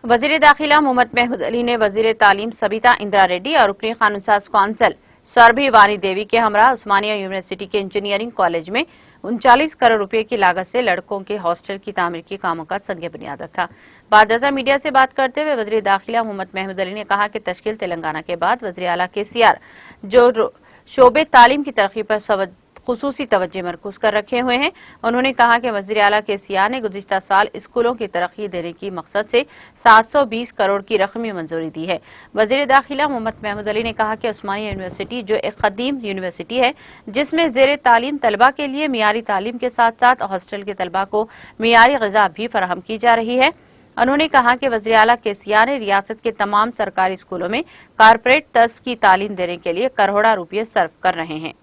वजीर दाखिला मोहम्मद महमूद अली ने वजीर तालीम सबिता इंदिरा रेड्डी और उपरी कानून साज कौंसल सौरभी वानी देवी के हमरा उस्मानिया यूनिवर्सिटी के इंजीनियरिंग कॉलेज में 39 करोड़ रुपए की लागत से लड़कों के हॉस्टल की तामीर के कामों का संग बुनियाद रखा। बाद मीडिया से बात करते हुए वजीर दाखिला मोहम्मद महमूद अली ने कहा कि तश्कील तेलंगाना के बाद वजीर आला KCR जो शोबे तालीम की तरक्की पर खुसूसी तवज्जो मरकूज कर रखे हुए हैं। उन्होंने कहा कि वज़ीर आला KCR ने गुज़िश्ता साल स्कूलों की तरक्की देने की मकसद से 720 करोड़ की रकमी मंजूरी दी है। वज़ीर दाखिला मोहम्मद महमूद अली ने कहा कि उस्मानिया यूनिवर्सिटी जो एक कदीम यूनिवर्सिटी है जिसमें ज़ेर तालीम तलबा के लिए मियारी तालीम के साथ साथ हॉस्टल के तलबा को मियारी ग़िज़ा भी फराहम की जा रही है। उन्होंने कहा कि वज़ीर आला KCR ने रियासत के तमाम सरकारी स्कूलों में कारपोरेट तर्ज की तालीम देने के लिए करोड़ों रुपये सर्व कर रहे हैं।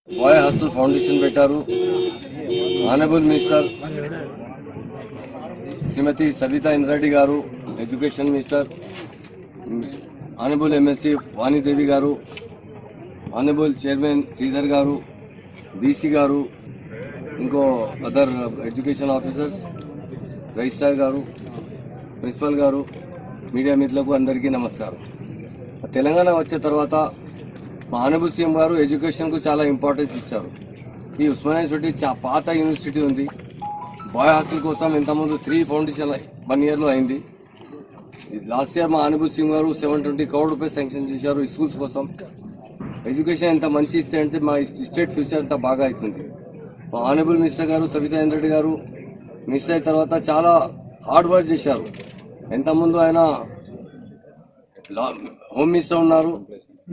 బాయ్ హాస్టల్ ఫౌండేషన్ పెట్టారు. ఆనరబుల్ మినిస్టర్ శ్రీమతి సబితా ఇంద్రారెడ్డి గారు, education minister honourable MLC Vani Devi గారు, ఆనరబుల్ చైర్మన్ శ్రీధర్ గారు, BC గారు, ఇంకో అదర్ ఎడ్యుకేషన్ ఆఫీసర్స్, రిజిస్ట్రార్ గారు, ప్రిన్సిపల్ గారు, మీడియా మిత్రులకు అందరికీ నమస్కారం. తెలంగాణ వచ్చే తర్వాత మా ఆనరబుల్ CM గారు ఎడ్యుకేషన్కు చాలా ఇంపార్టెన్స్ ఇచ్చారు. ఈ ఉస్మానియా యూనివర్సిటీ పాత యూనివర్సిటీ ఉంది. బాయ్ హాస్టల్ కోసం ఇంతకుముందు 3 ఫౌండేషన్ 1 ఇయర్లో అయింది. లాస్ట్ ఇయర్ మా ఆనరబుల్ CM గారు 720 కరోड़ రూపాయలు శాంక్షన్ చేశారు ఈ స్కూల్స్ కోసం. ఎడ్యుకేషన్ ఎంత మంచి ఇస్తే అంటే మా స్టేట్ ఫ్యూచర్ అంత బాగా అవుతుంది. మా ఆనరబుల్ మినిస్టర్ గారు సబితా ఇంద్రారెడ్డి గారు మినిస్టర్ అయిన తర్వాత చాలా హార్డ్ వర్క్ చేశారు. ఇంతకుముందు ఆయన హోమ్ మినిస్టర్ ఉన్నారు,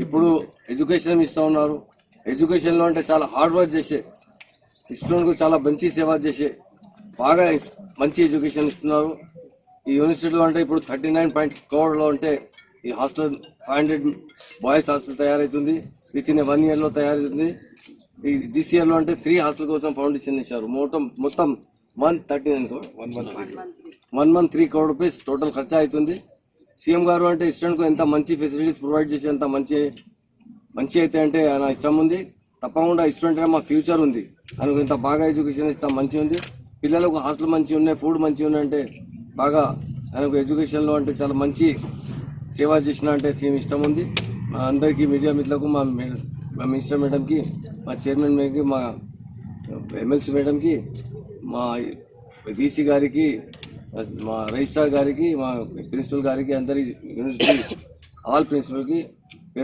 ఇప్పుడు ఎడ్యుకేషన్ మినిస్టర్ ఉన్నారు. ఎడ్యుకేషన్లో అంటే చాలా హార్డ్ వర్క్ చేసే స్టూడెంట్కు చాలా మంచి సేవ చేసే బాగా మంచి ఎడ్యుకేషన్ ఇస్తున్నారు. ఈ యూనివర్సిటీలో అంటే ఇప్పుడు 39 crore అంటే ఈ హాస్టల్ 500 బాయ్స్ హాస్టల్ తయారవుతుంది. విత్ ఇన్ 1 yearలో తయారవుతుంది. ఈ దిస్ ఇయర్లో అంటే 3 హాస్టల్ కోసం ఫౌండేషన్ ఇచ్చారు. మొత్తం 113 crore రూపీస్ టోటల్ ఖర్చు అవుతుంది. CM గారు అంటే స్టూడెంట్కు ఎంత మంచి ఫెసిలిటీస్ ప్రొవైడ్ చేసి ఎంత మంచి అయితే అంటే ఆయన ఇష్టం ఉంది. తప్పకుండా స్టూడెంట్ మా ఫ్యూచర్ ఉంది, ఆయనకు ఎంత బాగా ఎడ్యుకేషన్ ఇస్తాం మంచి ఉంది. పిల్లలకు హాస్టల్ మంచిగా ఉన్నాయి, ఫుడ్ మంచిగా ఉన్నాయి అంటే బాగా ఆయనకు ఎడ్యుకేషన్లో అంటే చాలా మంచి సేవ చేసిన అంటే CM ఇష్టం ఉంది. మా అందరికీ మీడియా మిత్రులకు, మా మినిస్టర్ మేడంకి, మా చైర్మన్ మేడంకి, మా MLC మేడంకి, మా BC గారికి, మా రిజిస్ట్రార్ గారికి, మా ప్రిన్సిపల్ గారికి, అందరి యూనివర్సిటీ ఆల్ ప్రిన్సిపల్కి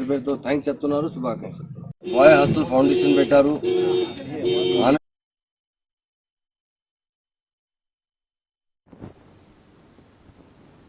పేరుతో థ్యాంక్స్ చెప్తున్నారు. శుభాకాంక్షలు. బాయ్ హాస్టల్ ఫౌండేషన్ పెట్టారు.